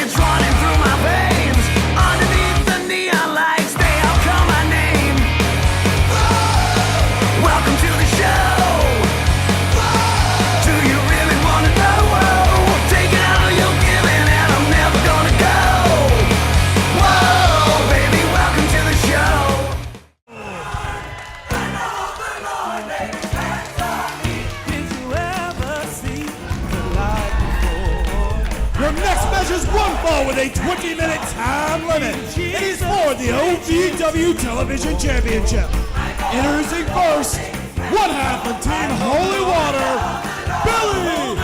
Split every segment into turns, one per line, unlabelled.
It's running through my veins. Underneath the neon lights, they all call my name. Welcome to the show. Do you really wanna know? Take it all you're giving, and I'm never gonna go. Whoa, baby, welcome to the show. Did you ever see the light before?
Your next measure's one fall with a 20-minute time limit. It is for the OVW Television Championship. Introducing first, one half of Team Holy Water, Billy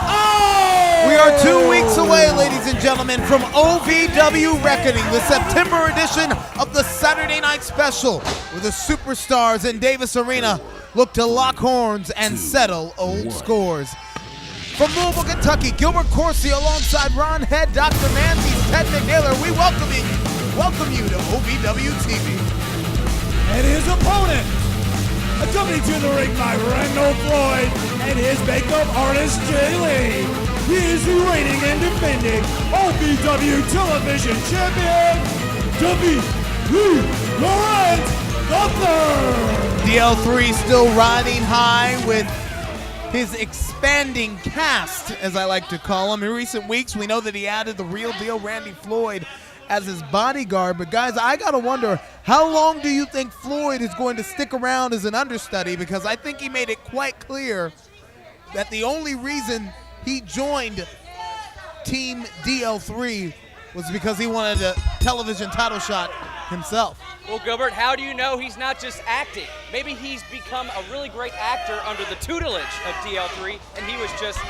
O!
We are 2 weeks away, ladies and gentlemen, from OVW Reckoning, the September edition of the Saturday Night Special, where the superstars in Davis Arena look to lock horns and settle old scores. From Louisville, Kentucky, Gilbert Corsi alongside Ron Head, Dr. Manzies, Ted McNaylor, we welcome you to OVW TV.
And his opponent, accompanied to the ring by Randall Floyd and his makeup artist Jay Lee. He is the reigning and defending OVW Television Champion, David Lee Lawrence III.
DL3 still riding high with his expanding cast, as I like to call him. In recent weeks, we know that he added the real deal Randy Floyd as his bodyguard. But guys, I gotta wonder, how long do you think Floyd is going to stick around as an understudy? Because I think he made it quite clear that the only reason he joined Team DL3 was because he wanted a television title shot himself.
Well, Gilbert, how do you know he's not just acting? Maybe he's become a really great actor under the tutelage of DL3, and he was just,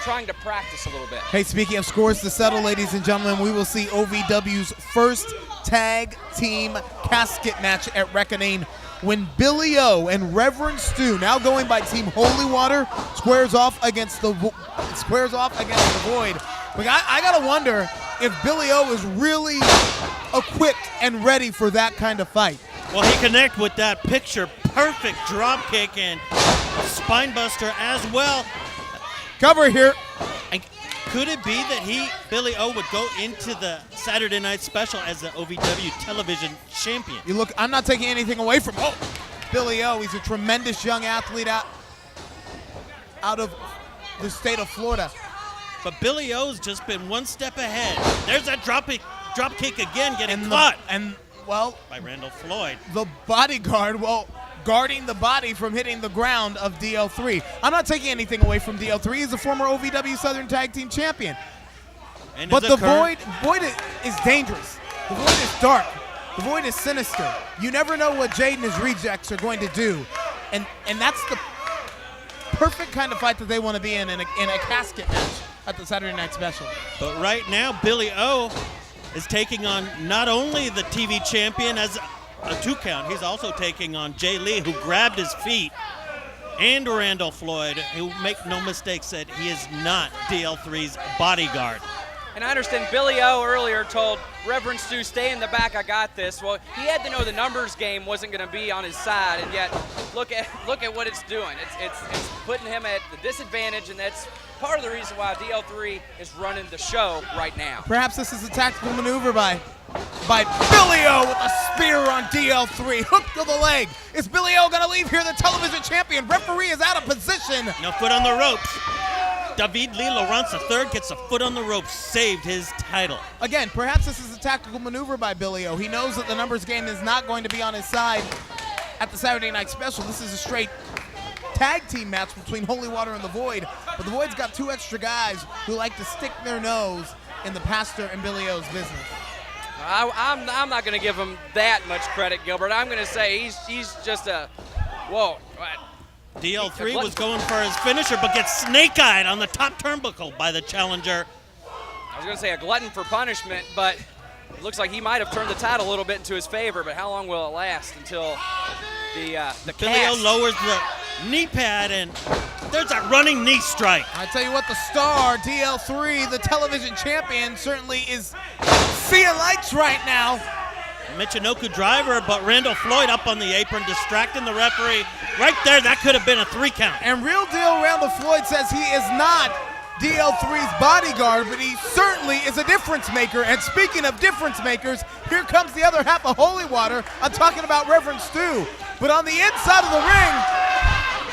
trying to practice a little bit.
Hey, speaking of scores to settle, ladies and gentlemen, we will see OVW's first tag team casket match at Reckoning when Billy O and Reverend Stu, now going by Team Holy Water, squares off against the Void. But I gotta wonder if Billy O is really equipped and ready for that kind of fight.
Well, he connected with that picture-perfect drop kick and spine buster as well.
Cover here.
And could it be that Billy O would go into the Saturday Night Special as the OVW Television Champion?
You look, I'm not taking anything away from Billy O. He's a tremendous young athlete out of the state of Florida.
But Billy O's just been one step ahead. There's that drop kick again, getting caught. By Randall Floyd.
The bodyguard, guarding the body from hitting the ground of DL3. I'm not taking anything away from DL3. He's a former OVW Southern Tag Team Champion. But the Void is dangerous. The Void is dark. The Void is sinister. You never know what Jade and his rejects are going to do. And that's the perfect kind of fight that they want to be in a casket match at the Saturday Night Special.
But right now, Billy O is taking on not only the TV champion as a 2 count, he's also taking on Jay Lee, who grabbed his feet, and Randall Floyd, who, make no mistake, said he is not DL3's bodyguard.
And I understand Billy O earlier told Reverend Stu, stay in the back, I got this. Well, he had to know the numbers game wasn't going to be on his side, and yet look at what it's doing. It's putting him at the disadvantage, and that's part of the reason why DL3 is running the show right now.
Perhaps this is a tactical maneuver by Billy O with a spear on DL3. Hook to the leg. Is Billy O going to leave here the television champion? Referee is out of position.
No foot on the ropes. David Lee Lawrence III gets a foot on the ropes, saved his title.
Again, perhaps this is a tactical maneuver by Billy O. He knows that the numbers game is not going to be on his side at the Saturday Night Special. This is a straight tag team match between Holy Water and the Void. But the Void's got 2 extra guys who like to stick their nose in the Pastor and Billy O's business.
I'm not going to give him that much credit, Gilbert. I'm going to say he's just a, whoa.
DL3 was going for his finisher, but gets snake-eyed on the top turnbuckle by the challenger.
I was going to say a glutton for punishment, but it looks like he might have turned the tide a little bit into his favor, but how long will it last until the
Billy O lowers the knee pad, and there's that running knee strike.
I tell you what, the star, DL3, the television champion, certainly is seeing lights right now.
Michinoku driver, but Randall Floyd up on the apron, distracting the referee. Right there, that could have been a 3 count.
And real deal Randall Floyd says he is not DL3's bodyguard, but he certainly is a difference maker. And speaking of difference makers, here comes the other half of Holy Water. I'm talking about Reverend Stu. But on the inside of the ring,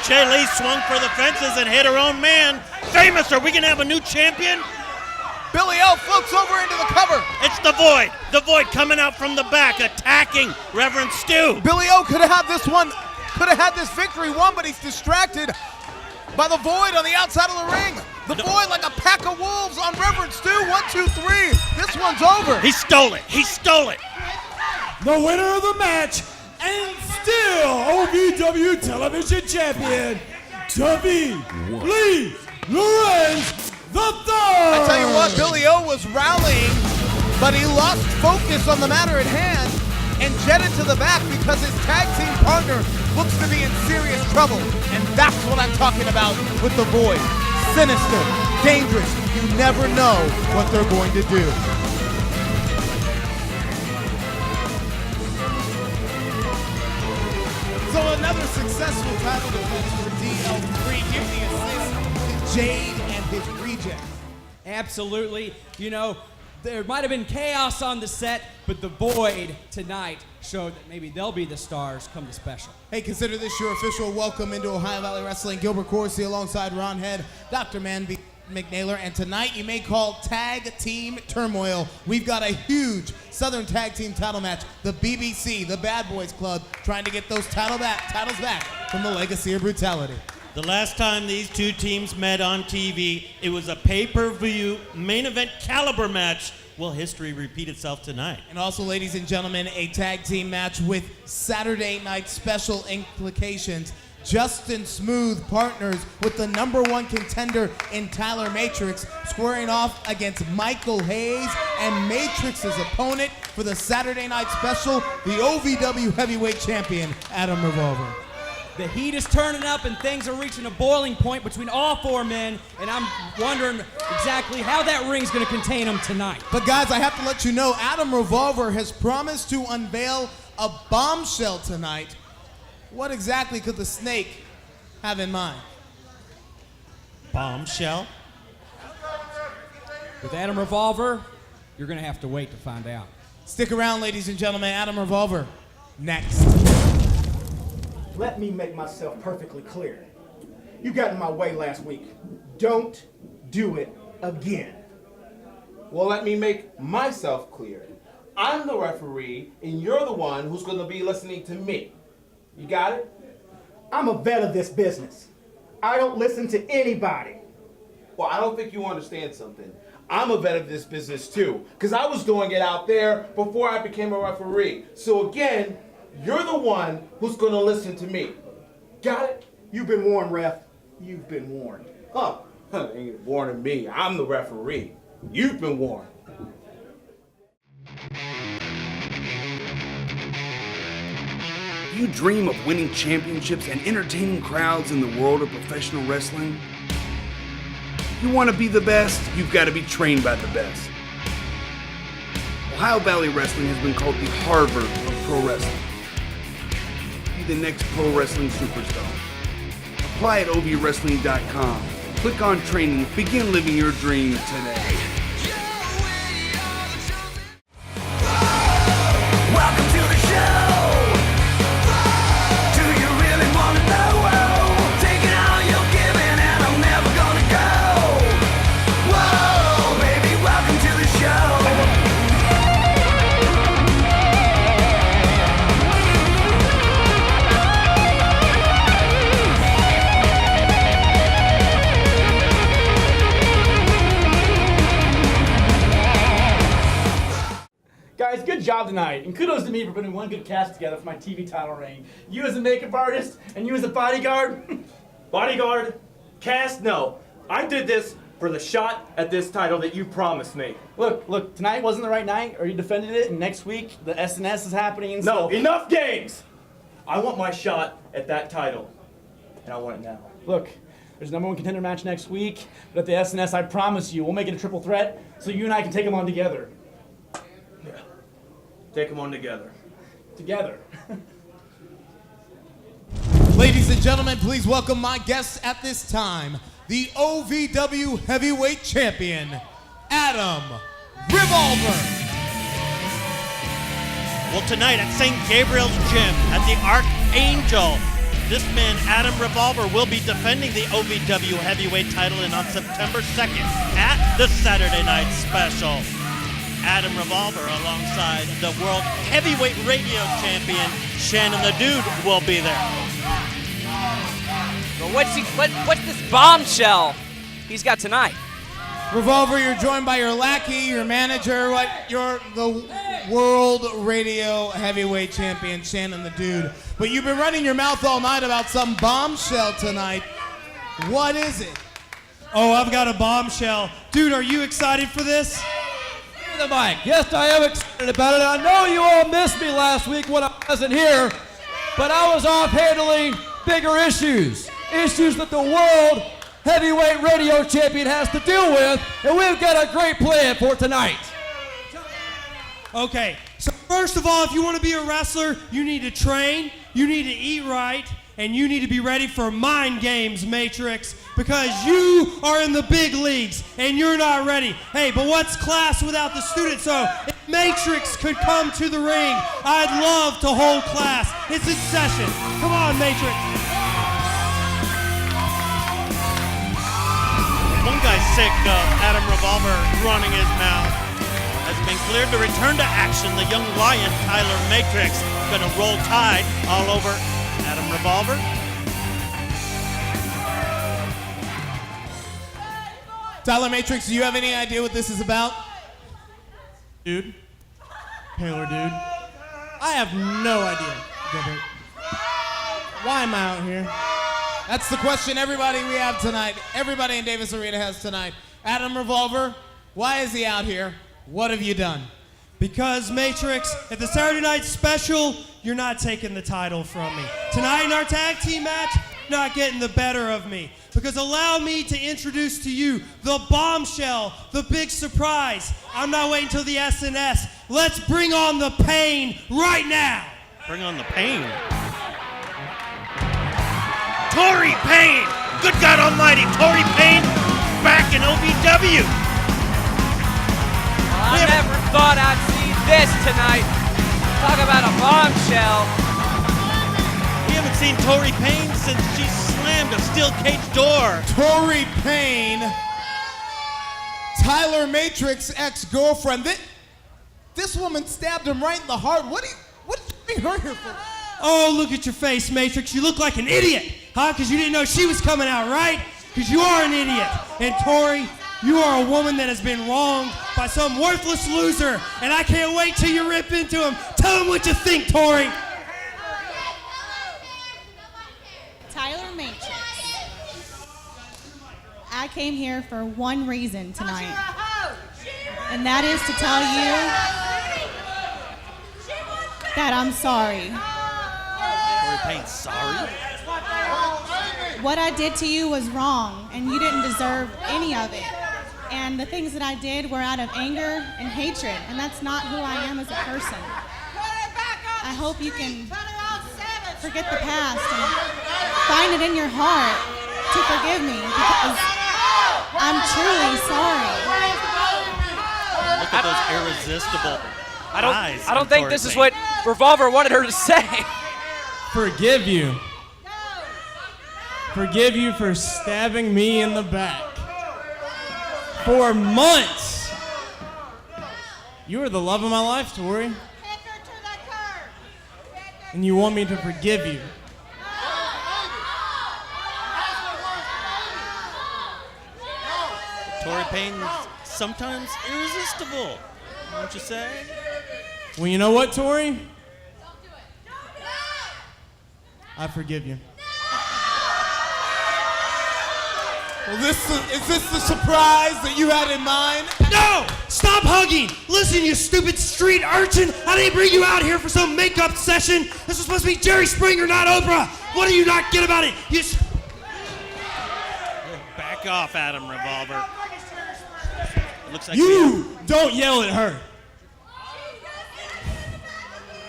Jay Lee swung for the fences and hit her own man. Famous, are we going to have a new champion?
Billy O floats over into the cover.
It's the Void. The Void coming out from the back, attacking Reverend Stu.
Billy O could have had this victory won, but he's distracted by the Void on the outside of the ring. The Void like a pack of wolves on Reverend Stu. 1, 2, 3. This one's over.
He stole it. He stole it.
The winner of the match, and still OVW Television Champion, David Lee Lorenz III.
I tell you what, Billy O was rallying, but he lost focus on the matter at hand and jetted to the back because his tag team partner looks to be in serious trouble. And that's what I'm talking about with the Void. Sinister, dangerous. You never know what they're going to do. So another successful title defense for DL3. Give the assist to Jade and his reject.
Absolutely. You know, there might have been chaos on the set, but the Void tonight showed that maybe they'll be the stars come the special.
Hey, consider this your official welcome into Ohio Valley Wrestling. Gilbert Corsi alongside Ron Head, Dr. Manby McNaylor, and tonight you may call Tag Team Turmoil. We've got a huge Southern Tag Team title match. The BBC, the Bad Boys Club, trying to get those titles back from the Legacy of Brutality.
The last time these two teams met on TV, it was a pay-per-view main event caliber match. Will history repeat itself tonight?
And also, ladies and gentlemen, a tag team match with Saturday night special implications. Justin Smooth partners with the #1 contender in Tyler Matrix, squaring off against Michael Hayes and Matrix's opponent for the Saturday night special, the OVW heavyweight champion, Adam Revolver.
The heat is turning up and things are reaching a boiling point between all four men, and I'm wondering exactly how that ring's going to contain them tonight.
But guys, I have to let you know, Adam Revolver has promised to unveil a bombshell tonight. What exactly could the Snake have in mind?
Bombshell?
With Adam Revolver, you're going to have to wait to find out.
Stick around, ladies and gentlemen. Adam Revolver, next.
Let me make myself perfectly clear. You got in my way last week. Don't do it again.
Well, let me make myself clear. I'm the referee, and you're the one who's going to be listening to me. You got it?
I'm a vet of this business. I don't listen to anybody.
Well, I don't think you understand something. I'm a vet of this business too, because I was doing it out there before I became a referee. So again, you're the one who's going to listen to me. Got it?
You've been warned, ref. You've been warned.
Huh. Ain't warning me. I'm the referee. You've been warned.
Do you dream of winning championships and entertaining crowds in the world of professional wrestling? If you want to be the best, you've got to be trained by the best. Ohio Valley Wrestling has been called the Harvard of pro wrestling. Be the next pro wrestling superstar. Apply at ovwrestling.com. Click on training. Begin living your dream today.
Welcome to the show. Do you really want to know? Taking all you're giving and I'm never gonna go. Whoa, baby, welcome to the show.
Guys, good job tonight, and kudos to me for putting one good cast together for my TV title reign. You as a makeup artist, and you as a bodyguard.
Bodyguard? Cast? No. I did this for the shot at this title that you promised me.
Look, tonight wasn't the right night, or you defended it, and next week, the SNS is happening, and
No,
so...
enough games! I want my shot at that title, and I want it now.
Look, there's a #1 contender match next week, but at the SNS, I promise you, we'll make it a triple threat, so you and I can take them on together.
Take them on together.
Together.
Ladies and gentlemen, please welcome my guests at this time.
the OVW Heavyweight Champion, Adam Revolver.
Well, tonight at St. Gabriel's Gym at the Archangel, this man, Adam Revolver, will be defending the OVW Heavyweight title on September 2nd at the Saturday Night Special. Adam Revolver, alongside the World Heavyweight Radio Champion, Shannon the Dude, will be there.
But what's this bombshell he's got tonight?
Revolver, you're joined by your lackey, your manager, you're the World Radio Heavyweight Champion, Shannon the Dude. But you've been running your mouth all night about some bombshell tonight. What is it?
Oh, I've got a bombshell. Dude, are you excited for this?
The mic. Yes, I am excited about it. I know you all missed me last week when I wasn't here, but I was off handling bigger issues that the World Heavyweight Radio Champion has to deal with, and we've got a great plan for tonight.
Okay, so first of all, if you want to be a wrestler, you need to train, you need to eat right, and you need to be ready for mind games, Matrix, because you are in the big leagues, and you're not ready. Hey, but what's class without the students? So if Matrix could come to the ring, I'd love to hold class. It's in session. Come on, Matrix.
One guy's sick of Adam Revolver running his mouth. Has been cleared to return to action. The young lion, Tyler Matrix, gonna roll tide all over Adam Revolver.
Tyler Matrix, do you have any idea what this is about?
Dude. Paler dude. I have no idea, Gilbert. Why am I out here?
That's the question everybody we have tonight, everybody in Davis Arena has tonight. Adam Revolver, why is he out here? What have you done?
Because, Matrix, at the Saturday Night Special, you're not taking the title from me. Tonight in our tag team match, you're not getting the better of me. Because allow me to introduce to you the bombshell, the big surprise. I'm not waiting till the SNS. Let's bring on the pain right now.
Bring on the pain. Tory Payne! Good God Almighty, Tory Payne back in OVW.
I never thought I'd see this tonight. Talk about a bombshell.
We haven't seen Tory Payne since she slammed a steel cage door.
Tory Payne, Tyler Matrix ex-girlfriend. This woman stabbed him right in the heart. What do you bring her here for?
Oh, look at your face, Matrix. You look like an idiot, huh? Because you didn't know she was coming out, right? Because you are an idiot. And Tori, you are a woman that has been wronged by some worthless loser, and I can't wait till you rip into him. Tell him what you think, Tori.
Tyler Matrix. I came here for one reason tonight, and that is to tell you that I'm sorry.
Tory Payne's sorry?
What I did to you was wrong, and you didn't deserve any of it. And the things that I did were out of anger and hatred, and that's not who I am as a person. I hope you can forget the past and find it in your heart to forgive me, because I'm truly sorry.
Look at those irresistible eyes.
I don't think this is what Revolver wanted her to say.
Forgive you. Forgive you for stabbing me in the back. For months. You were the love of my life, Tori. And you want me to forgive you.
Tory Payne's sometimes irresistible, don't you say?
Well, you know what, Tori? I forgive you.
Well, is this the surprise that you had in mind?
No! Stop hugging! Listen, you stupid street urchin! I didn't bring you out here for some makeup session! This was supposed to be Jerry Springer, not Oprah! What do you not get about it?
Back off, Adam Revolver. Looks like
You don't yell at her.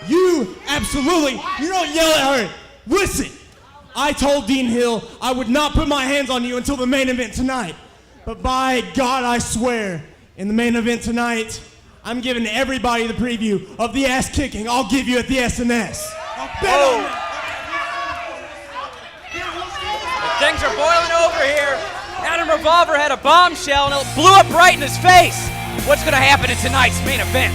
You don't yell at her. Listen,
I told Dean Hill I would not put my hands on you until the main event tonight. But by God, I swear, in the main event tonight, I'm giving everybody the preview of the ass kicking I'll give you at the SNS.
Things are boiling over here. Adam Revolver had a bombshell and it blew up right in his face. What's going to happen in tonight's main event?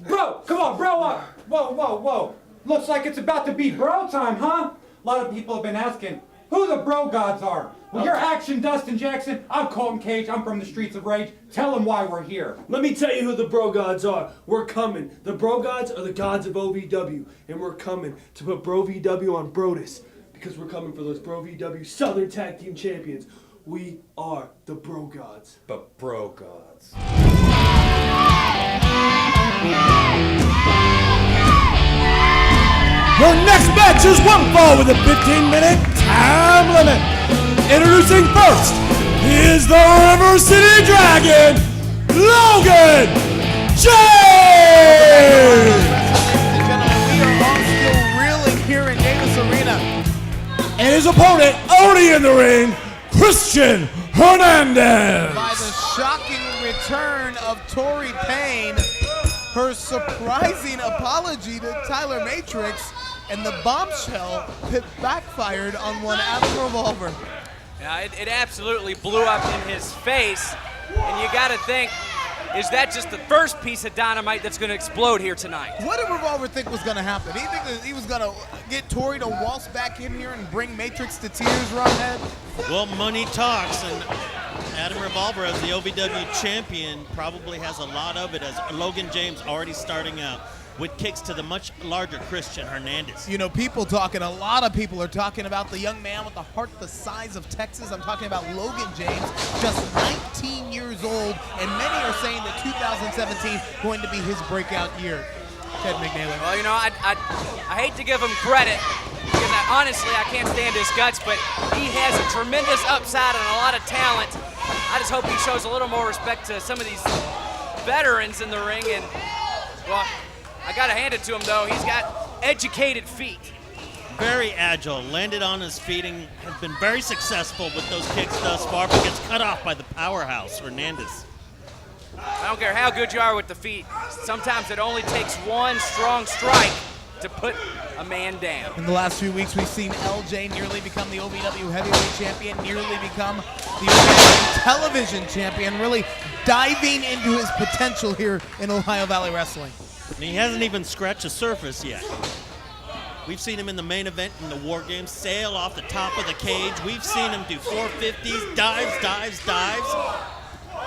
Bro, come on, bro up. Whoa. Looks like it's about to be bro time, huh? A lot of people have been asking who the bro gods are. Well, you're Action Dustin Jackson. I'm Colton Cage. I'm from the Streets of Rage. Tell them why we're here.
Let me tell you who the bro gods are. We're coming. The bro gods are the gods of OVW. And we're coming to put Bro VW on Brodus. Because we're coming for those Bro VW Southern Tag Team Champions. We are the bro gods.
But bro gods. Your next match is one fall with a 15-minute time limit. Introducing first, he is the River City Dragon, Logan James!
We are all still reeling here in Davis Arena.
And his opponent, already in the ring, Christian Hernandez.
By the shocking return of Tori Payne, her surprising apology to Tyler Matrix, and the bombshell that backfired on one Adam Revolver.
Yeah, it absolutely blew up in his face. And you got to think, is that just the first piece of dynamite that's going to explode here tonight?
What did Revolver think was going to happen? Did he think that he was going to get Tori to waltz back in here and bring Matrix to tears, Ronhead?
Well, money talks, and Adam Revolver, as the OVW champion, probably has a lot of it, as Logan James already starting out with kicks to the much larger Christian Hernandez.
You know, a lot of people are talking about the young man with the heart the size of Texas. I'm talking about Logan James, just 19 years old, and many are saying that 2017 going to be his breakout year. Ted McNaylor.
Well, you know, I hate to give him credit, because honestly, I can't stand his guts, but he has a tremendous upside and a lot of talent. I just hope he shows a little more respect to some of these veterans in the ring, and, well, I gotta hand it to him though, he's got educated feet.
Very agile, landed on his feet, and has been very successful with those kicks thus far, but gets cut off by the powerhouse, Hernandez.
I don't care how good you are with the feet, sometimes it only takes one strong strike to put a man down.
In the last few weeks, we've seen LJ nearly become the OVW Heavyweight Champion, nearly become the OVW Television Champion, really diving into his potential here in Ohio Valley Wrestling.
And he hasn't even scratched the surface yet. We've seen him in the main event in the War Games sail off the top of the cage. We've seen him do 450s, dives.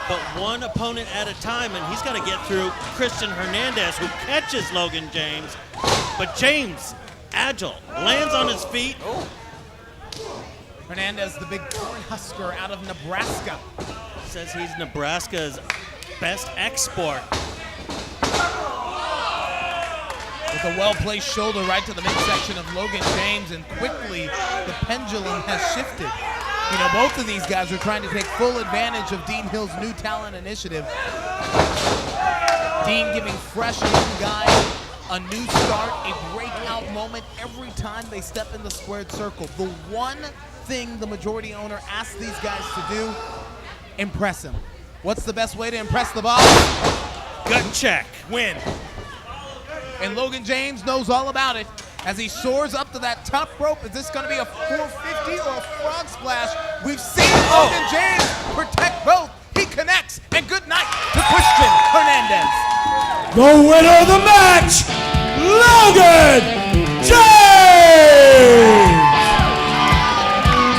But one opponent at a time, and he's got to get through Christian Hernandez, who catches Logan James. But James, agile, lands on his feet.
Hernandez, the big corn husker out of Nebraska.
Says he's Nebraska's best export.
With a well-placed shoulder right to the midsection of Logan James, and quickly the pendulum has shifted. You know, both of these guys are trying to take full advantage of Dean Hill's new talent initiative. Dean giving fresh young guys a new start, a breakout moment every time they step in the squared circle. The one thing the majority owner asks these guys to do, impress him. What's the best way to impress the boss?
Gut check.
Win. And Logan James knows all about it as he soars up to that top rope. Is this going to be a 450 or a frog splash? We've seen Logan James protect both. He connects, and good night to Christian Hernandez.
The winner of the match, Logan James!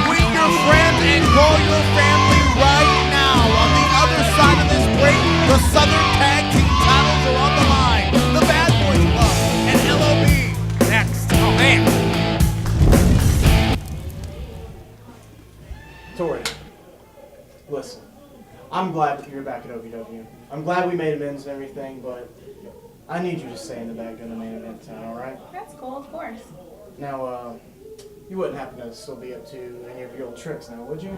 Tweet your friends and call your family right now. On the other side of this break, the Southern Tag Team titles are on the line. The Bad Boys Club and LOB next. Oh, man.
Tori, listen, I'm glad that you're back at OVW. I'm glad we made amends and everything, but I need you to stay in the back in the main event tonight, all right?
That's cool, of course.
Now, you wouldn't happen to still be up to any of your old tricks now, would you?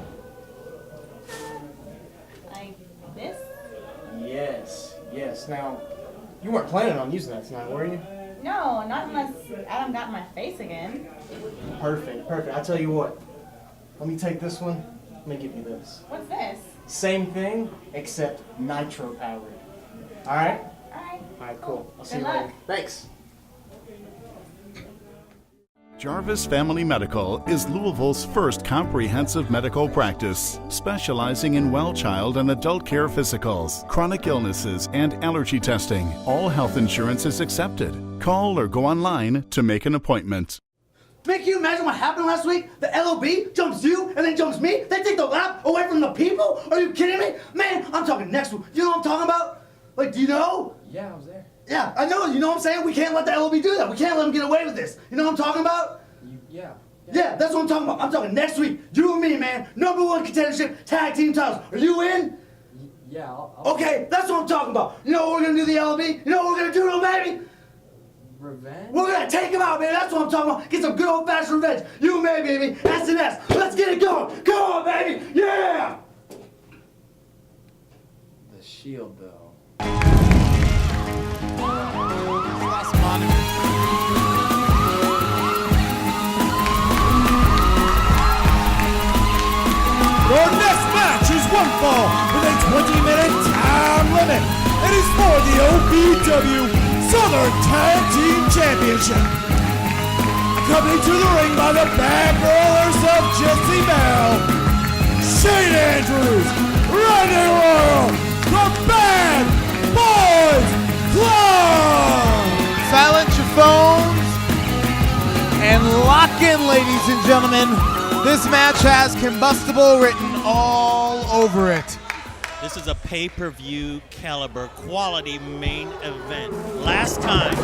Yes, yes. Now, you weren't planning on using that tonight, were you?
No, not unless Adam got in my face again.
Perfect, perfect. I tell you what. Let me take this one. Let me give you this.
What's this?
Same thing, except nitro powered. All right?
Alright.
All right, cool. I'll see
Good
you later.
luck.
Thanks.
Jarvis Family Medical is Louisville's first comprehensive medical practice, specializing in well child and adult care physicals, chronic illnesses, and allergy testing. All health insurance is accepted. Call or go online to make an appointment.
Man, can you imagine what happened last week? The LOB jumps you and then jumps me? They take the lap away from the people? Are you kidding me? Man, I'm talking next week. You know what I'm talking about? Like, do you know?
Yeah, I was there.
Yeah, I know. You know what I'm saying? We can't let the LOB do that. We can't let them get away with this. You know what I'm talking about?
Yeah.
Yeah, that's what I'm talking about. I'm talking next week. You and me, man. #1 contendership, tag team titles. Are you in?
Yeah, I'll
Okay, that's what I'm talking about. You know what we're gonna do to the LOB? You know what we're gonna do to them, baby?
Revenge?
We're gonna take them out, baby. That's what I'm talking about. Get some good old-fashioned revenge. You and me, baby. S&S. Let's get it going. Come on, baby. Yeah!
The Shield, though.
Your next match is one fall with a 20-minute time limit. It is for the OVW Southern Tag Team Championship. Accompanied to the ring by the Bad Brothers of Jesse Bell, Shane Andrews, Randy Royal, the Bad Boys Club.
Silence your phones and lock in, ladies and gentlemen. This match has combustible written all over it.
This is a pay-per-view caliber quality main event. Last time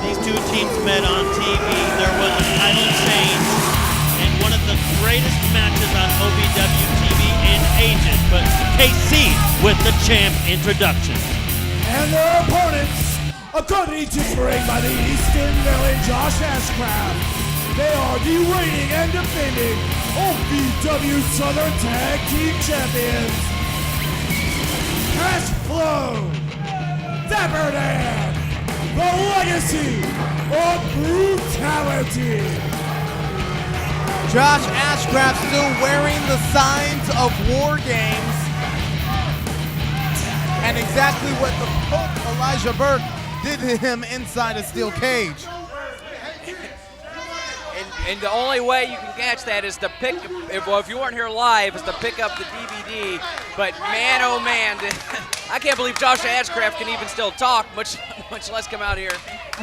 these two teams met on TV, there was a title change and one of the greatest matches on OVW TV in ages. But KC with the champ introduction.
And their opponents, accompanied to the ring by the Easton Villain Josh Ashcraft. They are the reigning and defending OVW Southern Tag Team Champions. Cash Flow, Dapper Dan, the legacy of brutality.
Josh Ashcraft still wearing the signs of War Games. And exactly what the Pope Elijah Burke did to him inside a steel cage.
And the only way you can catch that is to pick, if you weren't here live, is to pick up the DVD. But man, oh man, I can't believe Josh Ashcraft can even still talk, much less come out here.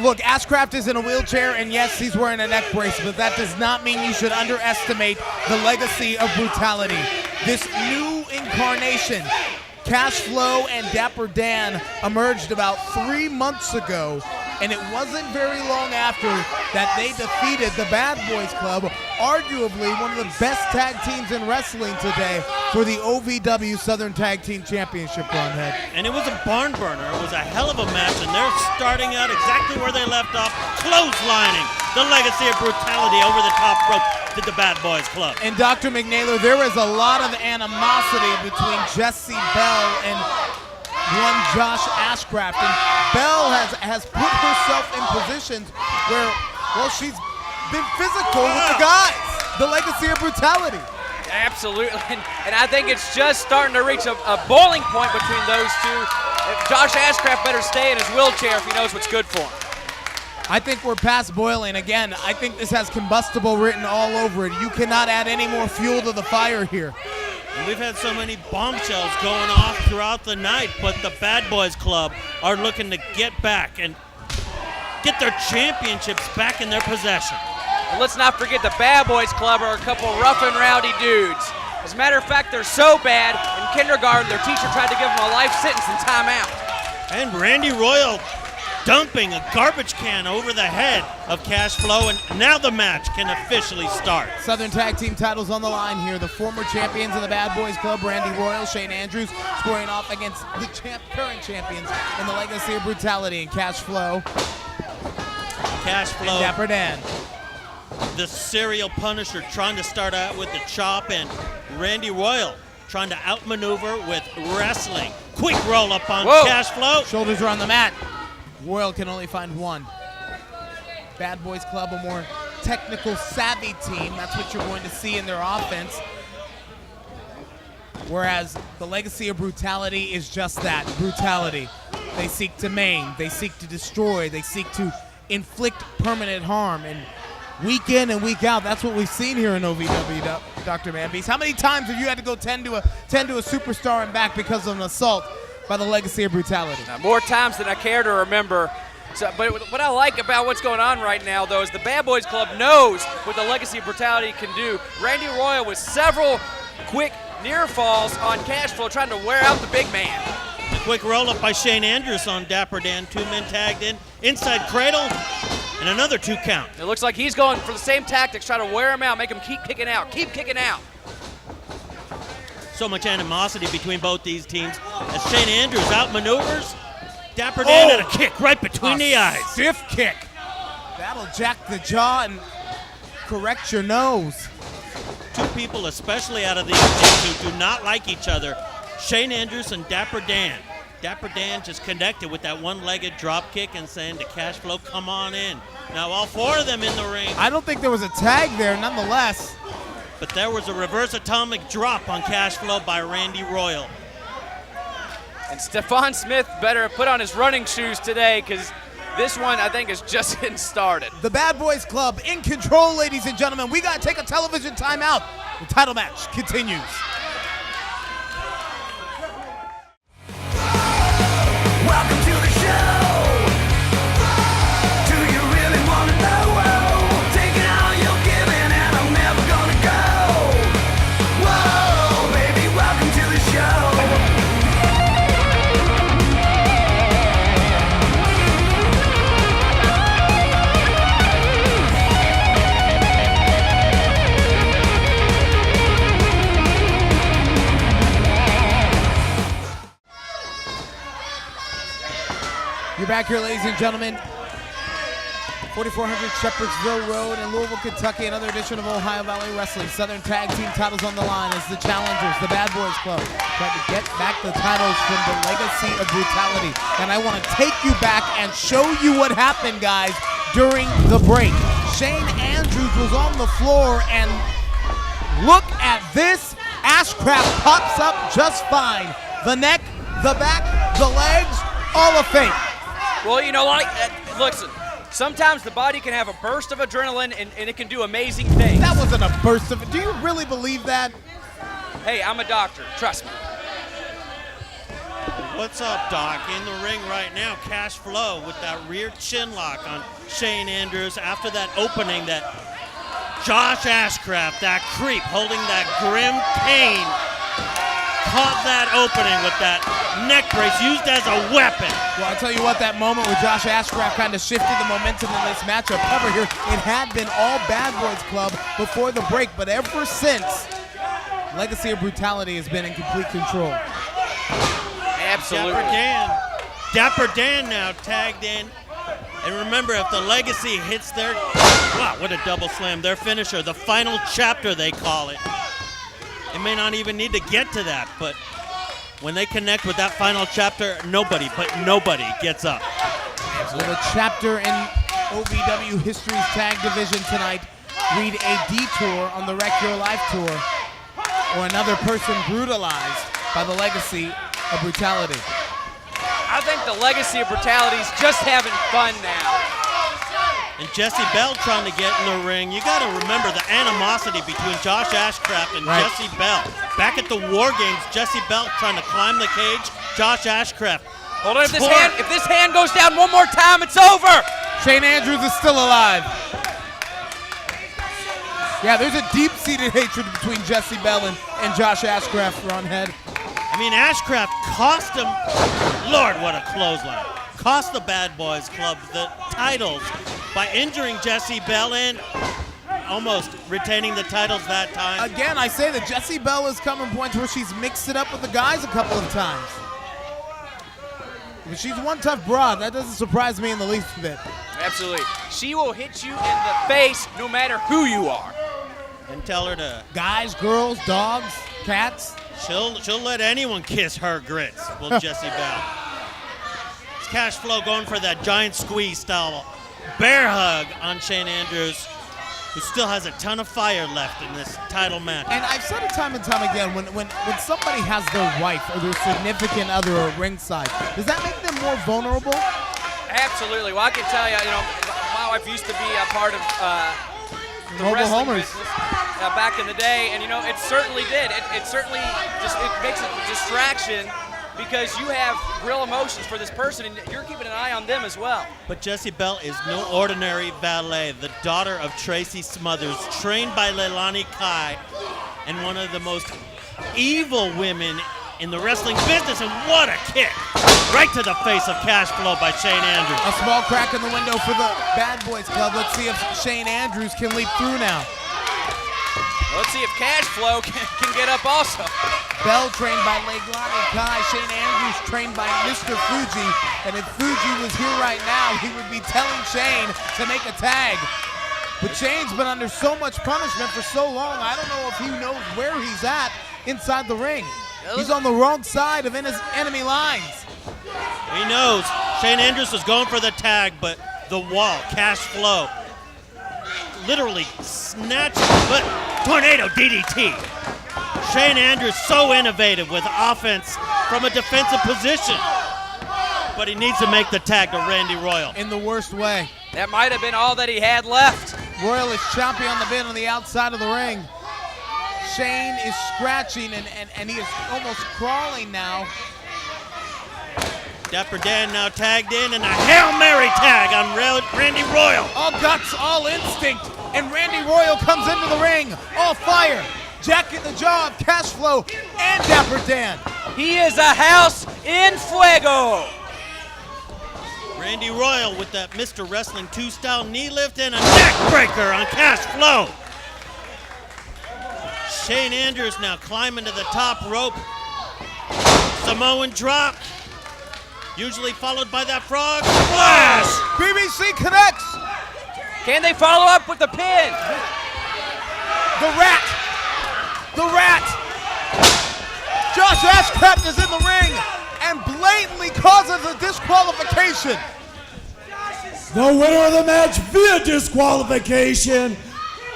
Look, Ashcraft is in a wheelchair, and yes, he's wearing a neck brace, but that does not mean you should underestimate the legacy of brutality. This new incarnation, Cash Flow and Dapper Dan, emerged about 3 months ago, and it wasn't very long after that they defeated the Bad Boys Club, arguably one of the best tag teams in wrestling today, for the OVW Southern Tag Team Championship run head.
And it was a barn burner. It was a hell of a match, and they're starting out exactly where they left off, clotheslining the legacy of brutality over the top rope to the Bad Boys Club.
And Dr. McNaylor, there is a lot of animosity between Jesse Bell and one Josh Ashcraft, and Bell has put herself in positions where, well, she's been physical with the guys. The legacy of brutality.
Absolutely, and I think it's just starting to reach a boiling point between those two. Josh Ashcraft better stay in his wheelchair if he knows what's good for him.
I think we're past boiling. Again, I think this has combustible written all over it. You cannot add any more fuel to the fire here.
And we've had so many bombshells going off throughout the night, but the Bad Boys Club are looking to get back and get their championships back in their possession.
And let's not forget the Bad Boys Club are a couple rough and rowdy dudes. As a matter of fact, they're so bad, in kindergarten, their teacher tried to give them a life sentence and timeout.
And Randy Royal dumping a garbage can over the head of Cash Flow, and now the match can officially start.
Southern Tag Team titles on the line here. The former champions of the Bad Boys Club, Randy Royal, Shane Andrews, scoring off against the current champions in the legacy of brutality, and Cash Flow.
Cash Flow.
And Dapper Dan.
The serial Punisher trying to start out with the chop, and Randy Royal trying to outmaneuver with wrestling. Quick roll up on
Whoa.
Cash Flow.
Shoulders are on the mat. Royal can only find one. Bad Boys Club, a more technical, savvy team. That's what you're going to see in their offense. Whereas the Legacy of Brutality is just that, brutality. They seek to maim, they seek to destroy, they seek to inflict permanent harm. And week in and week out, that's what we've seen here in OVW, Dr. Manbeast. How many times have you had to go tend to a superstar and back because of an assault by the Legacy of Brutality?
More times than I care to remember. So, but what I like about what's going on right now, though, is the Bad Boys Club knows what the Legacy of Brutality can do. Randy Royal with several quick near falls on Cash Flow, trying to wear out the big man.
A quick roll up by Shane Andrews on Dapper Dan. 2 men tagged in. Inside cradle and another 2 count.
It looks like he's going for the same tactics, trying to wear him out, make him keep kicking out, keep kicking out.
So much animosity between both these teams as Shane Andrews outmaneuvers Dapper Dan and a kick right between the eyes.
Stiff kick. That'll jack the jaw and correct your nose.
2 people, especially out of these teams, who do not like each other. Shane Andrews and Dapper Dan. Dapper Dan just connected with that one-legged drop kick and saying to Cash Flow, come on in. Now all 4 of them in the ring.
I don't think there was a tag there, nonetheless.
But there was a reverse atomic drop on Cash Flow by Randy Royal.
And Stephon Smith better put on his running shoes today, because this one, I think, is just getting started.
The Bad Boys Club in control, ladies and gentlemen. We got to take a television timeout. The title match continues.
Welcome to the show. Do you really want to know? Taking all you're giving and I'm never gonna go. Whoa, baby, welcome to the show.
You're back here, ladies and gentlemen. 4400 Shepherdsville Road in Louisville, Kentucky. Another edition of Ohio Valley Wrestling. Southern Tag Team titles on the line as the challengers, the Bad Boys Club, try to get back the titles from the Legacy of Brutality. And I want to take you back and show you what happened, guys, during the break. Shane Andrews was on the floor, and look at this. Ashcraft pops up just fine. The neck, the back, the legs, all a fake.
Well, you know, listen, sometimes the body can have a burst of adrenaline and it can do amazing things.
That wasn't a burst of it. Do you really believe that?
Hey, I'm a doctor, trust me.
What's up, Doc? In the ring right now, Cash Flow with that rear chin lock on Shane Andrews after that opening that Josh Ashcraft, that creep, holding that grim pain, caught that opening with that neck brace used as a weapon.
Well, I'll tell you what, that moment where Josh Ashcraft kind of shifted the momentum in this matchup cover here, it had been all Bad Boys Club before the break, but ever since, Legacy of Brutality has been in complete control.
Absolutely.
Dapper Dan now tagged in. And remember, if the Legacy hits their, wow, what a double slam, their finisher, the final chapter they call it. It may not even need to get to that, but when they connect with that final chapter, nobody gets up.
With a chapter in OVW History's Tag Division tonight, read a detour on the Wreck Your Life tour, or another person brutalized by the Legacy of Brutality.
I think the Legacy of Brutality is just having fun now.
And Jesse Bell trying to get in the ring. You got to remember the animosity between Josh Ashcraft and Jesse Bell. Back at the War Games, Jesse Bell trying to climb the cage. Josh Ashcraft.
Hold on, if this hand goes down one more time, it's over.
Shane Andrews is still alive. Yeah, there's a deep-seated hatred between Jesse Bell and Josh Ashcraft, Ron Head.
I mean, Ashcraft cost him, Lord, what a clothesline. Cost the Bad Boys Club the titles by injuring Jesse Bell and almost retaining the titles that time.
Again, I say that Jesse Bell has come in points where she's mixed it up with the guys a couple of times. But she's one tough broad. That doesn't surprise me in the least bit.
Absolutely. She will hit you in the face no matter who you are.
And tell her to.
Guys, girls, dogs, cats.
She'll let anyone kiss her grits, will Jessie Bell. It's Cash Flow going for that giant squeeze style bear hug on Shane Andrews, who still has a ton of fire left in this title match.
And I've said it time and time again, when somebody has their wife or their significant other at ringside, does that make them more vulnerable?
Absolutely. Well, I can tell you, my wife used to be a part of the
Mobile
wrestling
homers.
business back in the day, and it certainly did. It certainly it makes a distraction because you have real emotions for this person, and you're keeping an eye on them as well.
But Jessie Bell is no ordinary valet, the daughter of Tracy Smothers, trained by Leilani Kai, and one of the most evil women in the wrestling business, and what a kick! Right to the face of Cash Flow by Shane Andrews.
A small crack in the window for the Bad Boys Club. Let's see if Shane Andrews can leap through now.
Let's see if Cash Flow can get up also.
Bell trained by Leilani Kai. Shane Andrews trained by Mr. Fuji. And if Fuji was here right now, he would be telling Shane to make a tag. But Shane's been under so much punishment for so long, I don't know if he knows where he's at inside the ring. He's on the wrong side of his enemy lines.
He knows. Shane Andrews was going for the tag, but the wall, Cash Flow, literally snatched, but tornado DDT. Shane Andrews so innovative with offense from a defensive position, but he needs to make the tag to Randy Royal.
In the worst way.
That might have been all that he had left.
Royal is chomping on the bit on the outside of the ring. Shane is scratching and he is almost crawling now.
Dapper Dan now tagged in, and a Hail Mary tag on Randy Royal.
All guts, all instinct, and Randy Royal comes into the ring, all fire. Jacking the jaw of Cash Flow and Dapper Dan.
He is a house in fuego.
Randy Royal with that Mr. Wrestling 2 style knee lift and a neck breaker on Cash Flow. Shane Andrews now climbing to the top rope. Samoan drop. Usually followed by that frog splash.
BBC connects.
Can they follow up with the pin?
The rat. The rat. Josh Ashcraft is in the ring and blatantly causes a disqualification.
The winner of the match via disqualification,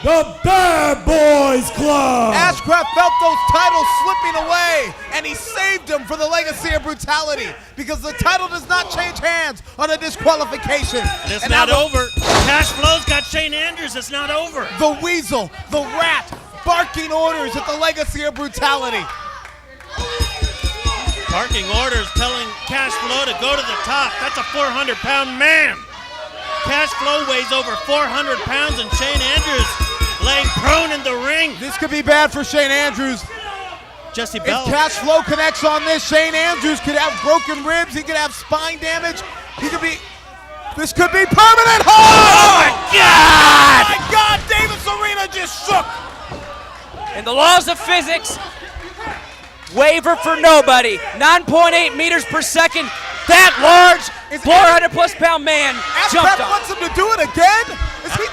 the Bad Boys Club.
Ashcraft felt those titles slipping away, and he saved them for the Legacy of Brutality because the title does not change hands on a disqualification.
It's not over. Cash Flow's got Shane Andrews. It's not over.
The Weasel, the Rat, barking orders at the Legacy of Brutality.
Barking orders telling Cash Flow to go to the top. That's a 400-pound man. Cash Flow weighs over 400 pounds, and Shane Andrews laying prone in the ring.
This could be bad for Shane Andrews.
Jessie Bell.
If Cash Flow connects on this, Shane Andrews could have broken ribs. He could have spine damage. This could be permanent.
Oh my God!
Oh my God! Davis Arena just shook.
And the laws of physics waver for nobody. 9.8 meters per second. That large, 400-plus pound man jumped
Ashcraft
on.
wants him to do it again?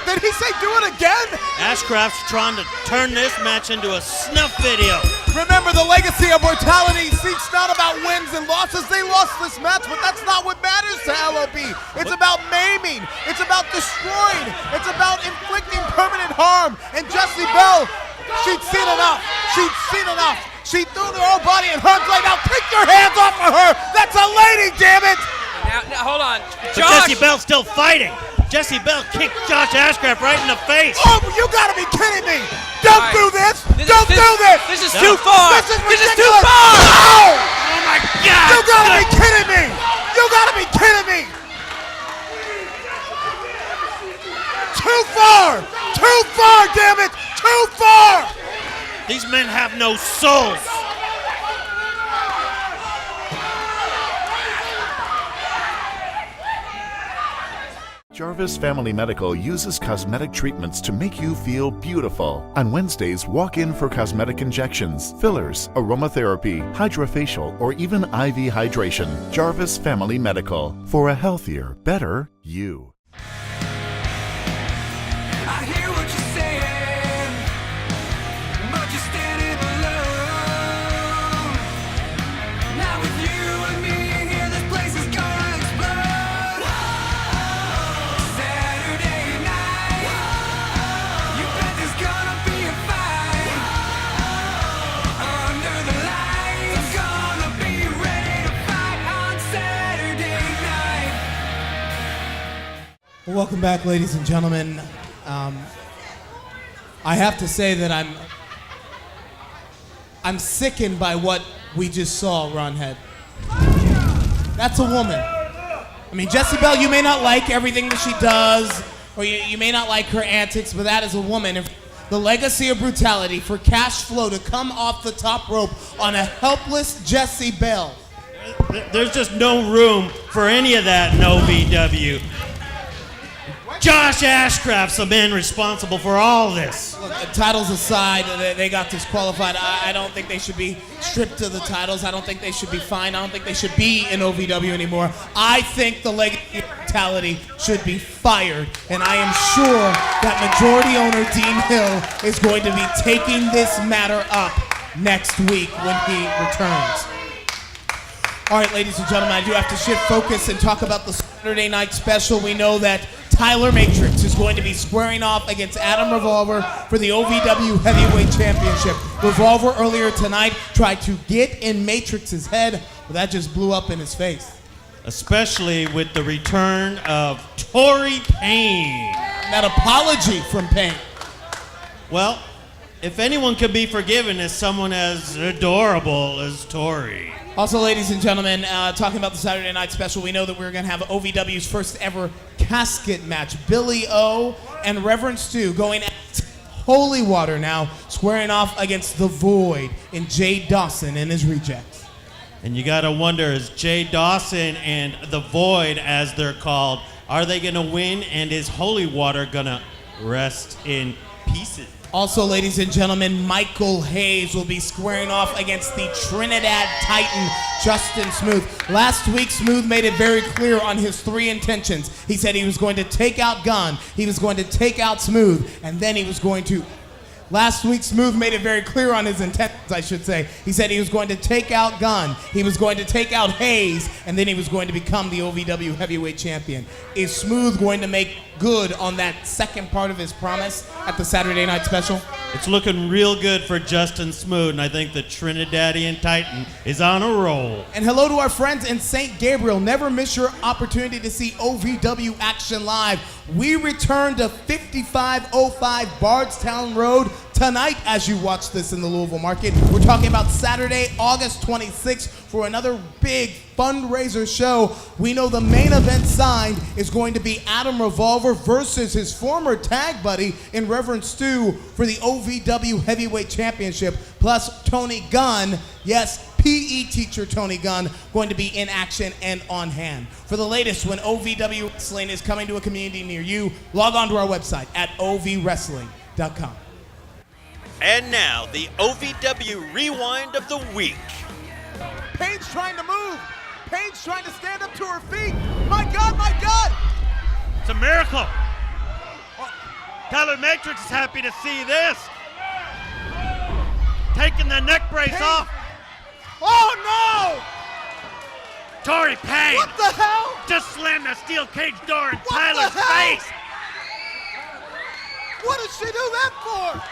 Did he say do it again?
Ashcraft's trying to turn this match into a snuff video.
Remember, the Legacy of Brutality seeks not about wins and losses. They lost this match, but that's not what matters to LOB. It's about maiming. It's about destroying. It's about inflicting permanent harm. And Jessie Bell, she'd seen enough. She'd seen enough. She threw her whole body and hugged like, now take your hands off of her. That's a lady, damn it.
Now hold on.
But
Josh.
Jessie Bell's still fighting. Jessie Bell kicked Josh Ashcraft right in the face.
Oh, you gotta be kidding me. Don't do this.
This is
No.
too far.
This is
too
ridiculous.
far.
No.
Oh my God.
You gotta be kidding me. You gotta be kidding me. Too far. Too far, damn it. Too far.
These men have no souls.
Jarvis Family Medical uses cosmetic treatments to make you feel beautiful. On Wednesdays, walk in for cosmetic injections, fillers, aromatherapy, hydrofacial, or even IV hydration. Jarvis Family Medical, for a healthier, better you.
I hear what you're saying, but you're standing alone.
Welcome back, ladies and gentlemen. I have to say that I'm sickened by what we just saw, Ron Head. That's a woman. I mean, Jessie Belle, you may not like everything that she does, or you may not like her antics, but that is a woman. If the legacy of brutality for Cash Flow to come off the top rope on a helpless Jessie Belle.
There's just no room for any of that in OVW. Josh Ashcraft's the man responsible for all this.
Look, titles aside, they got disqualified. I don't think they should be stripped of the titles. I don't think they should be fined. I don't think they should be in OVW anymore. I think the legacy of brutality should be fired. And I am sure that majority owner Dean Hill is going to be taking this matter up next week when he returns. All right, ladies and gentlemen, I do have to shift focus and talk about the Saturday night special. We know that Tyler Matrix is going to be squaring off against Adam Revolver for the OVW Heavyweight Championship. Revolver earlier tonight tried to get in Matrix's head, but that just blew up in his face.
Especially with the return of Tory Payne.
That apology from Payne.
Well, if anyone could be forgiven, it's someone as adorable as Tory.
Also, ladies and gentlemen, talking about the Saturday night special, we know that we're going to have OVW's first ever casket match. Billy O and Reverend Stu going at Holy Water now, squaring off against The Void in Jay Dawson and his rejects.
And you got to wonder, is Jay Dawson and The Void, as they're called, are they going to win? And is Holy Water going to rest in pieces?
Also, ladies and gentlemen, Michael Hayes will be squaring off against the Trinidad Titan, Justin Smooth. Last week, Smooth made it very clear on his three intentions. He said he was going to take out Gunn, he was going to take out Smooth, and then he was going to... Last week, Smooth made it very clear on his intentions, I should say. He said he was going to take out Gunn, he was going to take out Hayes, and then he was going to become the OVW Heavyweight Champion. Is Smooth going to make good on that second part of his promise at the Saturday night special?
It's looking real good for Justin Smooth, and I think the Trinidadian Titan is on a roll.
And hello to our friends in St. Gabriel. Never miss your opportunity to see OVW action live. We return to 5505 Bardstown Road tonight as you watch this in the Louisville market. We're talking about Saturday, August 26th for another big fundraiser show. We know the main event signed is going to be Adam Revolver versus his former tag buddy in Reverend Stu for the OVW Heavyweight Championship, plus Tony Gunn, yes, PE teacher Tony Gunn, going to be in action and on hand. For the latest when OVW Wrestling is coming to a community near you, log on to our website at ovwrestling.com.
And now, the OVW Rewind of the Week.
Paine's trying to move. Paine's trying to stand up to her feet. My God, my God!
It's a miracle. Tyler Matrix is happy to see this. Taking the neck brace off.
Oh no!
Tory Payne.
What the hell?
Just slammed a steel cage door in
What
Tyler's
the hell?
face.
What did she do that for?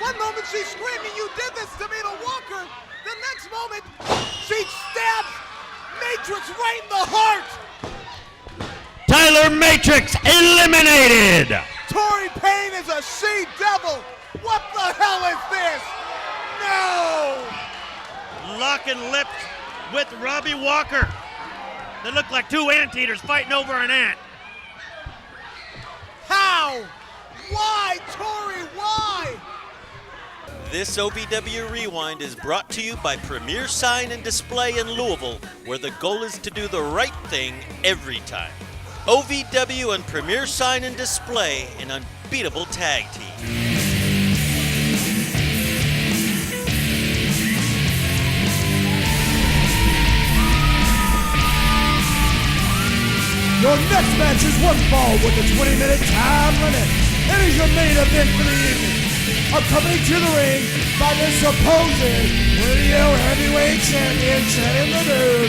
One moment she's screaming, "You did this to me," to walk her. The next moment, she stabs Matrix right in the heart.
Tyler Matrix eliminated.
Tory Payne is a she-devil. What the hell is this? No!
Locking lips with Robbie Walker. They look like two anteaters fighting over an ant.
How? Why, Tory, why?
This OVW Rewind is brought to you by Premier Sign and Display in Louisville, where the goal is to do the right thing every time. OVW and Premier Sign and Display, an unbeatable tag team.
Your next match is one fall with a 20-minute time limit. It is your main event for the evening. Accompanied to the ring by the supposed Radio Heavyweight Champion, Shannon Ledoux,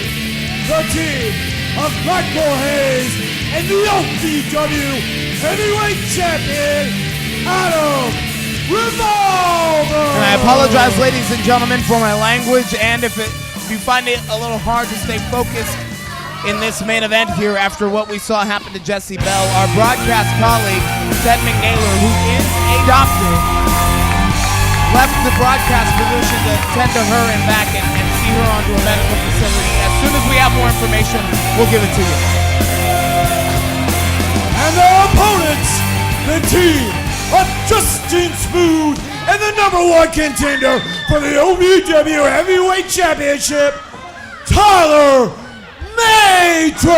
the team of Michael Hayes, and the OVW Heavyweight Champion, Adam Revolver.
And I apologize, ladies and gentlemen, for my language, and if you find it a little hard to stay focused, in this main event here after what we saw happen to Jessie Bell. Our broadcast colleague, Ted McNaylor, who is a doctor, left the broadcast position to tend to her and back and see her onto a medical facility. As soon as we have more information, we'll give it to you.
And their opponents, the team of Justin Smooth and the #1 contender for the OVW Heavyweight Championship, Tyler Matrix!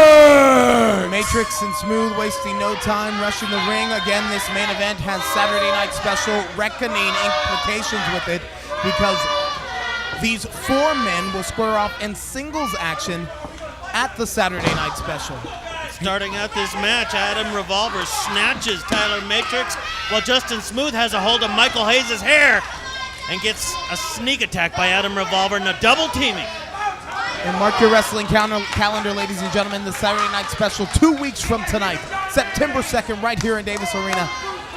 Matrix and Smooth wasting no time rushing the ring. Again, this main event has Saturday Night Special reckoning implications with it because these 4 men will square off in singles action at the Saturday Night Special.
Starting out this match, Adam Revolver snatches Tyler Matrix while Justin Smooth has a hold of Michael Hayes' hair and gets a sneak attack by Adam Revolver and a double teaming.
And mark your wrestling calendar, ladies and gentlemen, the Saturday Night Special 2 weeks from tonight, September 2nd, right here in Davis Arena.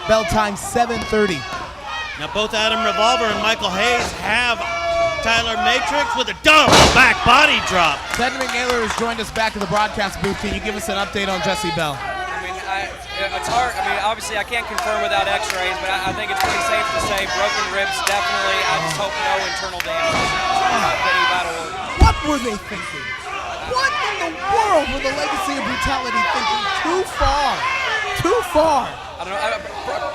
Bell time 7:30.
Now both Adam Revolver and Michael Hayes have Tyler Matrix with a double back body drop.
Ted McNaylor has joined us back in the broadcast booth. Can you give us an update on Jessie Bell?
I mean, it's hard. I mean, obviously I can't confirm without x-rays, but I think it's pretty safe to say broken ribs, definitely. I just hope no internal damage.
What were they thinking? What in the world were the Legacy of Brutality thinking? Too far. Too far.
I don't know.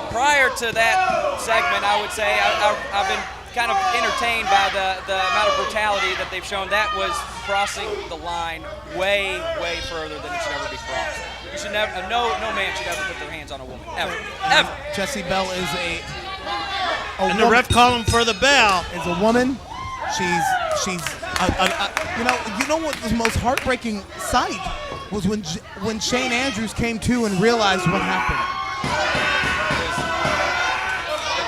Prior to that segment, I would say I've been kind of entertained by the amount of brutality that they've shown. That was crossing the line way, way further than it should ever be crossed. You should never, no man should ever put their hands on a woman, ever, ever.
Jessie Bell is a
and the ref calling for the bell.
Is a woman. She's you know what the most heartbreaking sight was when Shane Andrews came to and realized what happened.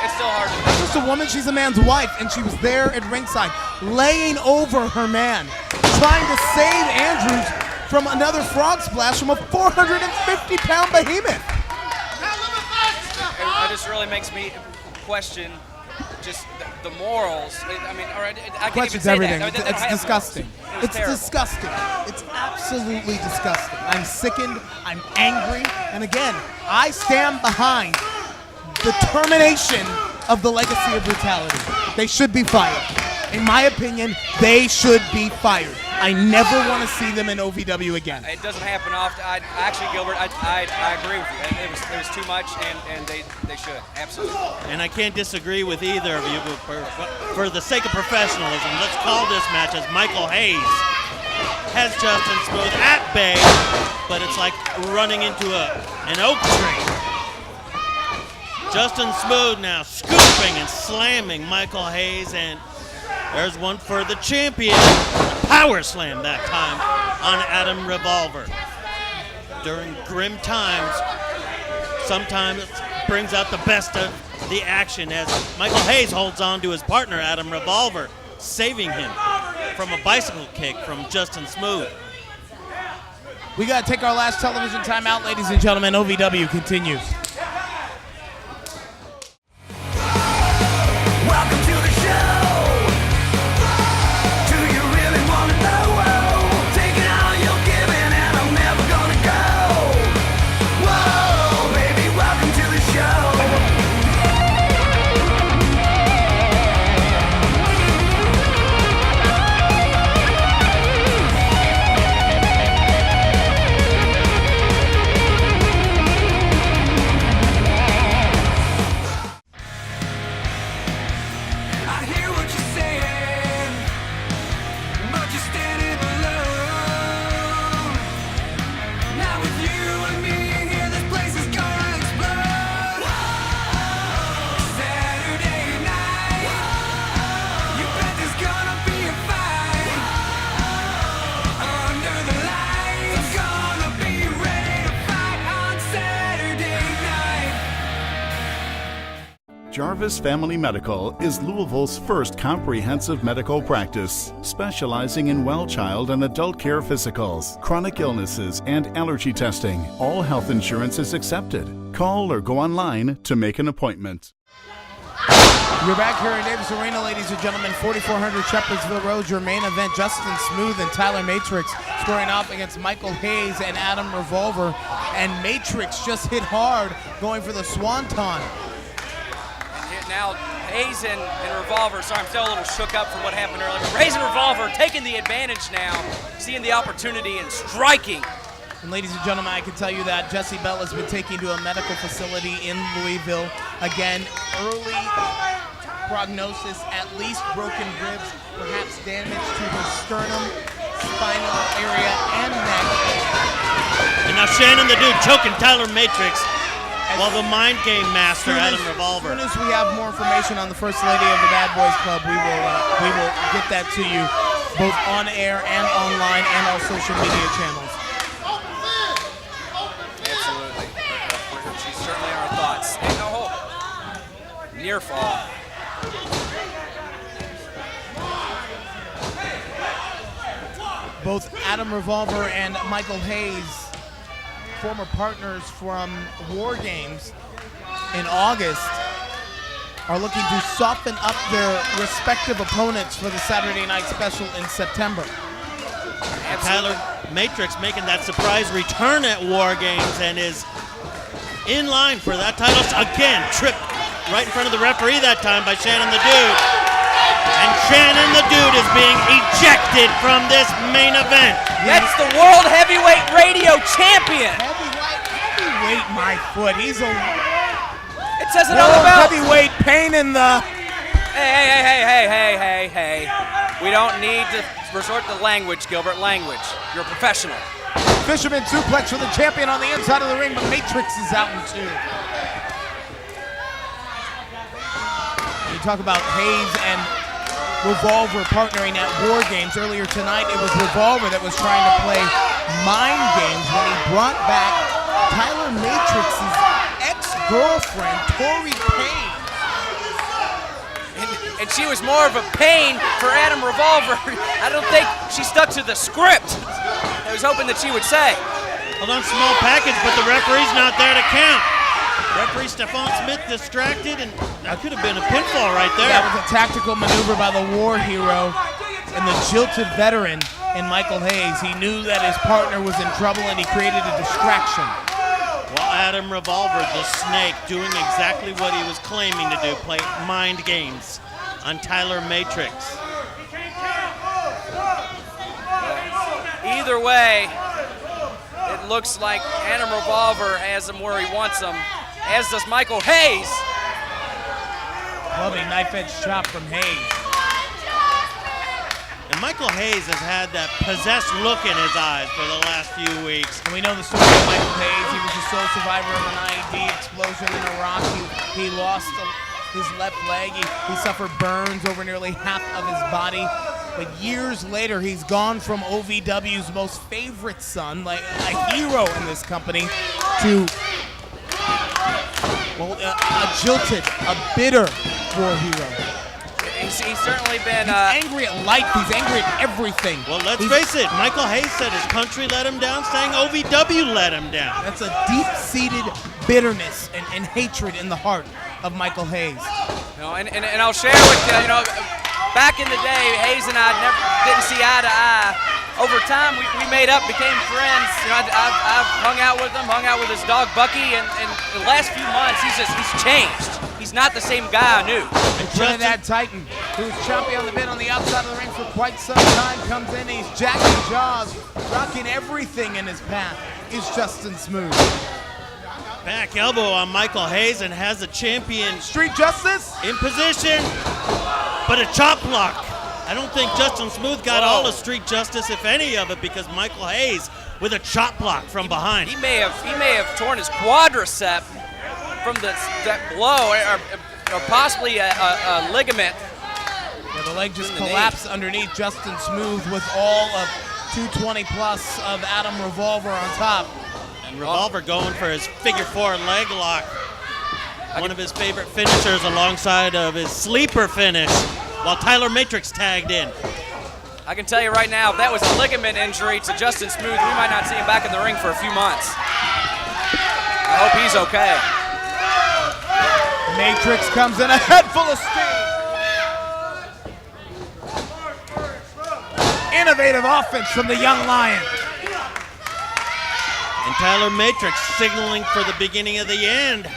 It's still hard to
She's just a woman, she's a man's wife, and she was there at ringside, laying over her man, trying to save Andrews from another frog splash from a 450-pound behemoth.
It just really makes me question just the morals. I mean, I can't
Questions
even say
everything.
that.
It's disgusting. It's
terrible.
disgusting. It's absolutely disgusting. I'm sickened. I'm angry. And again, I stand behind the termination of the Legacy of Brutality. They should be fired. In my opinion, they should be fired. I never want to see them in OVW again.
It doesn't happen often. Actually, Gilbert, I agree with you. It was too much, and they should, absolutely.
And I can't disagree with either of you, but for the sake of professionalism, let's call this match as Michael Hayes has Justin Smooth at bay, but it's like running into an oak tree. Justin Smooth now scooping and slamming Michael Hayes, and there's one for the champion. Power slam that time on Adam Revolver. During grim times, sometimes it brings out the best of the action as Michael Hayes holds on to his partner, Adam Revolver, saving him from a bicycle kick from Justin Smooth.
We got to take our last television timeout, ladies and gentlemen. OVW continues.
Welcome to the show. Do you really want to know? Taking all you're giving and I'm never gonna go. Whoa, baby, welcome to the show. I hear what you're saying, but you're standing alone. Now with you and me here, this place is gonna explode. Saturday night, you bet there's gonna be a fight. Under the lights, gonna be ready to fight on Saturday night.
Jarvis Family Medical is Louisville's first comprehensive medical practice, specializing in well child and adult care physicals, chronic illnesses, and allergy testing. All health insurance is accepted. Call or go online to make an appointment.
You're back here in Davis Arena, ladies and gentlemen. 4400 Shepherdsville Road, your main event. Justin Smooth and Tyler Matrix scoring off against Michael Hayes and Adam Revolver. And Matrix just hit hard, going for the swanton.
And now Hayes and Revolver, sorry, I'm still a little shook up from what happened earlier. But Hayes and Revolver taking the advantage now, seeing the opportunity and striking.
And ladies and gentlemen, I can tell you that Jesse Bell has been taken to a medical facility in Louisville. Again, early prognosis, at least broken ribs, perhaps damage to his sternum, spinal area, and neck.
And now Shannon the Dude choking Tyler Matrix while the mind game master, Adam Revolver.
As soon as we have more information on the First Lady of the Bad Boys Club, we will get that to you both on air and online and all social media channels.
Absolutely. She's certainly in our thoughts. And near fall.
Both Adam Revolver and Michael Hayes, former partners from War Games in August, are looking to soften up their respective opponents for the Saturday night special in September.
Tyler Matrix making that surprise return at War Games and is in line for that title. Again, tripped right in front of the referee that time by Shannon the Dude. And Shannon the Dude is being ejected from this main event.
That's the World Heavyweight Radio Champion.
Heavyweight, my foot. He's a
It says it on the belt.
heavyweight pain in the...
Hey. We don't need to resort to language, Gilbert. Language. You're a professional.
Fisherman suplex for the champion on the inside of the ring, but Matrix is out in two. You talk about Hayes and Revolver partnering at War Games. Earlier tonight, it was Revolver that was trying to play mind games when he brought back Tyler Matrix's ex-girlfriend, Tori Payne.
And she was more of a pain for Adam Revolver. I don't think she stuck to the script. I was hoping that she would say.
Hold on, small package, but the referee's not there to count. Referee Stephon Smith distracted, and that could have been a pinfall right there.
That was a tactical maneuver by the war hero and the jilted veteran in Michael Hayes. He knew that his partner was in trouble, and he created a distraction.
Well, Adam Revolver, the snake, doing exactly what he was claiming to do, play mind games on Tyler Matrix.
Either way, it looks like Adam Revolver has him where he wants him, as does Michael Hayes.
Clubbing knife-edge chop from Hayes.
And Michael Hayes has had that possessed look in his eyes for the last few weeks.
And we know the story of Michael Hayes. He was the sole survivor of an IED explosion in Iraq. He lost his left leg. He suffered burns over nearly half of his body. But years later, he's gone from OVW's most favorite son, like a hero in this company, to a jilted, a bitter war hero.
He's certainly been...
He's angry at life. He's angry at everything.
Well, let's face it. Michael Hayes said his country let him down, saying OVW let him down.
That's a deep-seated bitterness and hatred in the heart of Michael Hayes.
And I'll share with you, back in the day, Hayes and I didn't see eye to eye. Over time, we made up, became friends. I've hung out with him, hung out with his dog Bucky, and the last few months, he's changed. He's not the same guy I knew.
And Trinidad Titan, who's chompy on the bit on the outside of the ring for quite some time, comes in, he's jacking jaws, rocking everything in his path. Is Justin Smooth.
Back elbow on Michael Hayes and has the champion
Street Justice
in position, but a chop block. I don't think Justin Smooth got all the Street Justice, if any of it, because Michael Hayes with a chop block from behind.
He may have torn his quadricep from that blow, or possibly a ligament.
Yeah, the leg just collapsed underneath Justin Smooth with all of 220 plus of Adam Revolver on top.
And Revolver going for his figure four leg lock. One of his favorite finishers alongside of his sleeper finish, while Tyler Matrix tagged in.
I can tell you right now, if that was a ligament injury to Justin Smooth, we might not see him back in the ring for a few months. I hope he's okay.
Matrix comes in a head full of steam. Innovative offense from the young Lion.
And Tyler Matrix signaling for the beginning of the end.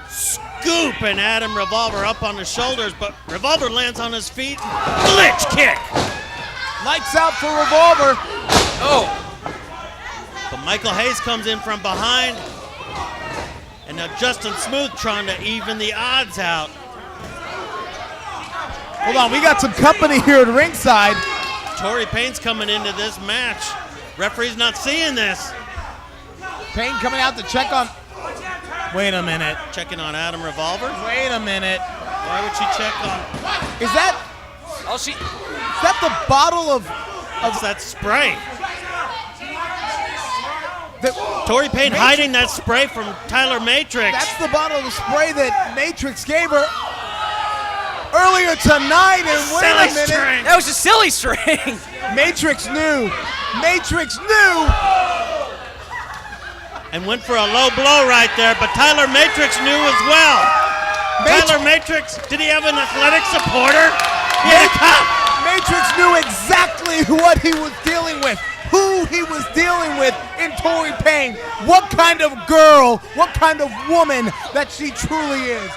Scoop and Adam Revolver up on his shoulders, but Revolver lands on his feet. Glitch kick.
Lights out for Revolver.
Oh. But Michael Hayes comes in from behind. And now Justin Smooth trying to even the odds out.
Hold on, we got some company here at ringside.
Torrey Payne's coming into this match. Referee's not seeing this.
Payne coming out to check on. Wait a minute.
Checking on Adam Revolver?
Wait a minute.
Why would she check on?
Is that?
Oh,
is that the bottle of
that spray? Torrey Payne hiding that spray from Tyler Matrix.
That's the bottle of spray that Matrix gave her earlier tonight. And wait a minute.
String. That was a silly string.
Matrix knew. Matrix knew.
And went for a low blow right there, but Tyler Matrix knew as well. Tyler Matrix, did he have an athletic supporter? He had a cup.
Matrix knew exactly what he was dealing with, who he was dealing with in Torrey Payne, what kind of girl, what kind of woman that she truly is.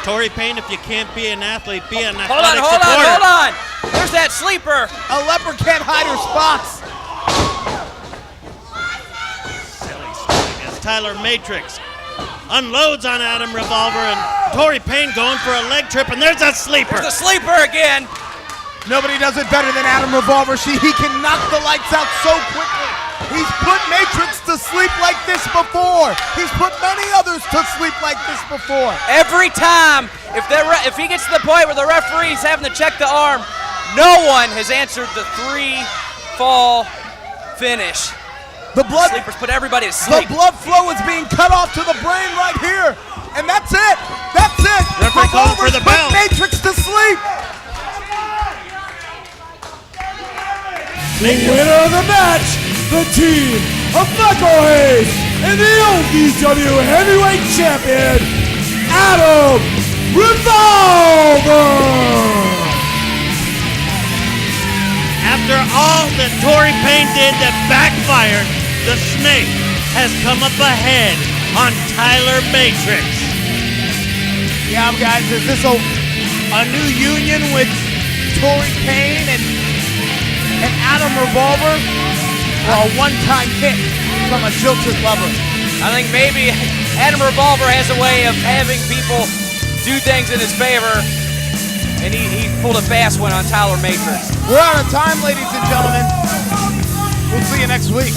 Torrey Payne, if you can't be an athlete, be an athletic supporter.
Hold on. There's that sleeper.
A leopard can't hide her spots.
Tyler Matrix unloads on Adam Revolver, and Torrey Payne going for a leg trip, and there's that sleeper.
There's the sleeper again.
Nobody does it better than Adam Revolver. He can knock the lights out so quickly. He's put Matrix to sleep like this before. He's put many others to sleep like this before.
Every time, if he gets to the point where the referee's having to check the arm, no one has answered the 3-fall finish.
The blood
sleepers put everybody to sleep.
The blood flow is being cut off to the brain right here. And that's it. That's it.
Referee calling for the bell.
Matrix to sleep.
The winner of the match, the team of Michael Hayes and the OVW Heavyweight Champion, Adam Revolver.
After all that Torrey Payne did that backfired, the Snake has come up ahead on Tyler Matrix.
Yeah, guys, is this a new union with Torrey Payne and Adam Revolver, or a one-time hit from a jilted lover?
I think maybe Adam Revolver has a way of having people do things in his favor, and he pulled a fast one on Tyler Matrix.
We're out of time, ladies and gentlemen. We'll see you next week.